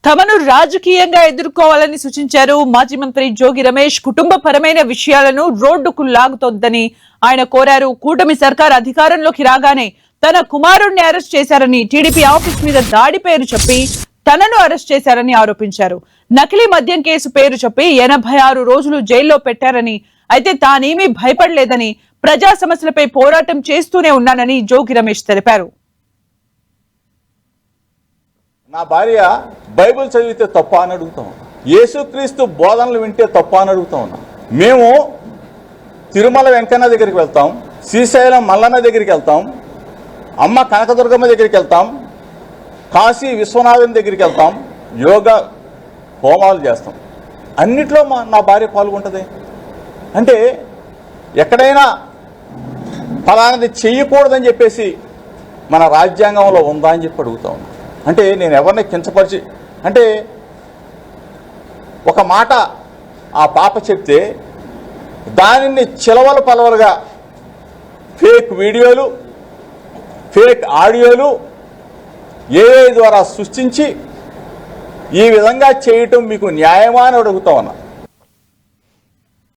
తమను రాజకీయంగా ఎదుర్కోవాలని సూచించారు. మాజీ మంత్రి జోగి రమేష్ కుటుంబపరమైన విషయాలను రోడ్డుకు లాగుతోందని ఆయన కోరారు. కూటమి సర్కార్ అధికారంలోకి రాగానే తన కుమారుణ్ణి అరెస్ట్ చేశారని, టీడీపీ ఆఫీస్ మీద దాడి పేరు చెప్పి తనను అరెస్ట్ చేశారని ఆరోపించారు. నకిలీ మద్యం కేసు పేరు చెప్పి 86 రోజులు జైల్లో పెట్టారని, అయితే తానేమీ భయపడలేదని, ప్రజా సమస్యలపై పోరాటం చేస్తూనే ఉన్నానని జోగి రమేష్ తెలిపారు. నా భార్య బైబిల్ చదివితే తప్ప అని అడుగుతాం, యేసుక్రీస్తు బోధనలు వింటే తప్ప అని అడుగుతా ఉన్నాం. మేము తిరుమల వెంకన్న దగ్గరికి వెళ్తాం, శ్రీశైలం మల్లన్న దగ్గరికి వెళ్తాం, అమ్మ కనకదుర్గమ్మ దగ్గరికి వెళ్తాం, కాశీ విశ్వనాథన్ దగ్గరికి వెళ్తాం, యోగా హోమాలు చేస్తాం. అన్నిట్లో నా భార్య పాల్గొంటుంది. అంటే ఎక్కడైనా ఫలానది చెయ్యకూడదని చెప్పేసి మన రాజ్యాంగంలో ఉందా అని చెప్పి అడుగుతా ఉన్నాం. అంటే నేను ఎవరిని కించపరిచి, అంటే ఒక మాట ఆ పాప చెప్తే దానిని చిలవలు పలవలుగా ఫేక్ వీడియోలు, ఫేక్ ఆడియోలు ఏఐ ద్వారా సృష్టించి ఈ విధంగా చేయటం మీకు న్యాయమా అని అడుగుతా ఉన్నా.